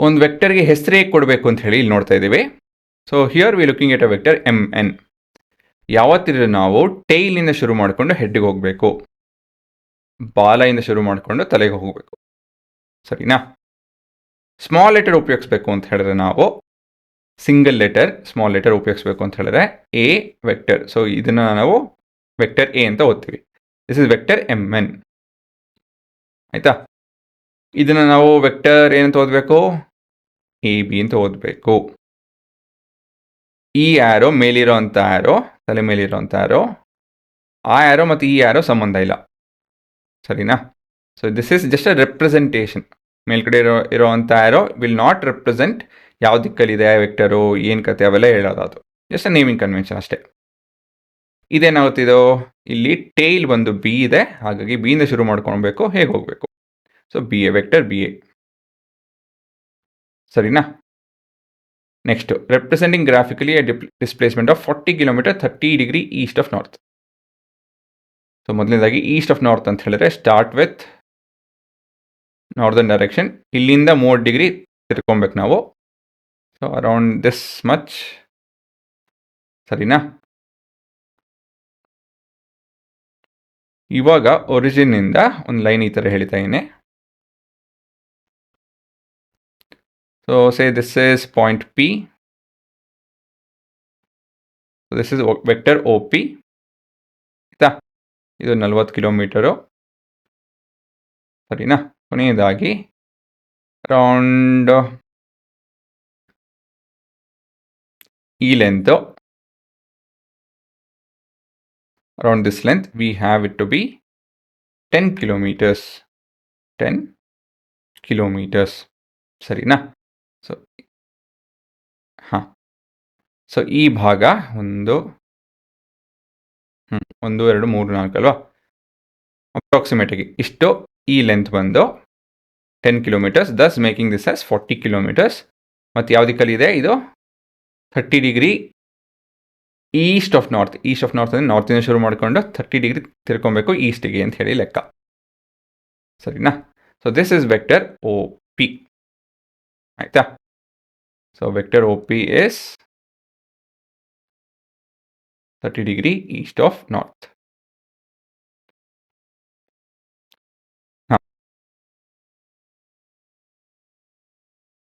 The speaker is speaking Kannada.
ಒಂದು ವೆಕ್ಟರ್ಗೆ ಹೆಸರು ಹೇಗೆ ಕೊಡಬೇಕು ಅಂತ ಹೇಳಿ ಇಲ್ಲಿ ನೋಡ್ತಾ ಇದ್ದೀವಿ. So here V looking at a vector MN. ಯಾವತ್ತಿದ್ರೂ ನಾವು ಟೈಲಿಂದ ಶುರು ಮಾಡಿಕೊಂಡು ಹೆಡ್ಗೆ ಹೋಗಬೇಕು, ಬಾಲೆಯಿಂದ ಶುರು ಮಾಡಿಕೊಂಡು ತಲೆಗೆ ಹೋಗಬೇಕು, ಸರಿನಾ? ಸ್ಮಾಲ್ ಲೆಟರ್ ಉಪಯೋಗಿಸ್ಬೇಕು ಅಂತ ಹೇಳಿದ್ರೆ ನಾವು ಸಿಂಗಲ್ ಲೆಟರ್ ಸ್ಮಾಲ್ ಲೆಟರ್ ಉಪಯೋಗಿಸ್ಬೇಕು ಅಂತ ಹೇಳಿದ್ರೆ ಎ ವೆಕ್ಟರ್. ಸೊ ಇದನ್ನು ನಾವು ವೆಕ್ಟರ್ ಎ ಅಂತ ಓದ್ತೀವಿ. This is vector MN. ಆಯಿತಾ? ಇದನ್ನು ನಾವು ವೆಕ್ಟರ್ ಏನಂತ ಓದಬೇಕು? AB ಅಂತ ಓದಬೇಕು. ಈ ಆ್ಯರೋ ಮೇಲಿರೋ ಅಂಥ ಆ್ಯರೋ, ತಲೆ ಮೇಲಿರೋ ಅಂಥ ಆ್ಯರೋ, ಆ ಆ್ಯರೋ ಮತ್ತು ಈ ಆ್ಯರೋ ಸಂಬಂಧ ಇಲ್ಲ, ಸರಿನಾ? So this is just a representation. ಮೇಲ್ಗಡೆ ಇರೋವಂಥ ಆ್ಯರೋ ವಿಲ್ ನಾಟ್ ರೆಪ್ರೆಸೆಂಟ್ ಯಾವ ದಿಕ್ಕಲ್ಲಿದೆ ವೆಕ್ಟರು, ಏನು ಕತೆ ಅವೆಲ್ಲ ಹೇಳೋದು. ಅದು ಜಸ್ಟ್ ಅ ನೇಮಿಂಗ್ ಕನ್ವೆನ್ಷನ್ ಅಷ್ಟೇ. ಇದೇನಾಗುತ್ತಿದೋ, ಇಲ್ಲಿ ಟೇಲ್ ಬಂದು ಬಿ ಇದೆ, ಹಾಗಾಗಿ ಬಿಯಿಂದ ಶುರು ಮಾಡ್ಕೊಳ್ಬೇಕು, ಹೇಗೆ ಹೋಗಬೇಕು? ಸೊ BA, ವೆಕ್ಟರ್ BA, ಸರಿನಾ? Next, representing graphically A displacement of 40 kilometre 30 degree east of north. So ಮೊದಲನೇದಾಗಿ ಈಸ್ಟ್ ಆಫ್ ನಾರ್ತ್ ಅಂತ ಹೇಳಿದ್ರೆ ಸ್ಟಾರ್ಟ್ ವಿತ್ ನಾರ್ದರ್ನ್ ಡೈರೆಕ್ಷನ್. ಇಲ್ಲಿಂದ 30 ಡಿಗ್ರಿ ತಿರ್ಕೊಬೇಕು ನಾವು. ಸೊ ಅರೌಂಡ್ ದಿಸ್ ಮಚ್, ಸರಿನಾ? ಇವಾಗ ಒರಿಜಿನಿಂದ ಒಂದು ಲೈನ್ ಈ ಥರ ಹೇಳ್ತಾ ಇದ್ದೀನಿ. So say this is point P. So this is vector OP. ಆಯಿತಾ? ಇದು 40 ಕಿಲೋಮೀಟರು, ಸರಿನಾ? ಕೊನೆಯದಾಗಿ ಅರೌಂಡ್ ಈ length, around this length we have it to be 10 kilometers. 10 kilometers, ಸರಿನಾ? ಸೊ ಹಾಂ, ಸೊ ಈ ಭಾಗ 1 2 3 4 ಅಲ್ವಾ? ಅಪ್ರಾಕ್ಸಿಮೇಟಾಗಿ ಇಷ್ಟು ಈ ಲೆಂತ್ ಬಂದು 10 kilometres, thus making this as 40 kilometres. ಮತ್ತು ಯಾವ ದಿಕ್ಕಲ್ಲಿದೆ ಇದು? 30 degree east of north. East of north ಅಂದರೆ ನಾರ್ತಿಂದ ಶುರು ಮಾಡಿಕೊಂಡು 30 ಡಿಗ್ರಿ ತಿರ್ಕೊಬೇಕು ಈಸ್ಟಿಗೆ ಅಂತ ಹೇಳಿ ಲೆಕ್ಕ, ಸರಿನಾ? So this is vector OP. ಆಯಿತಾ? So vector OP is 30 degree east of north.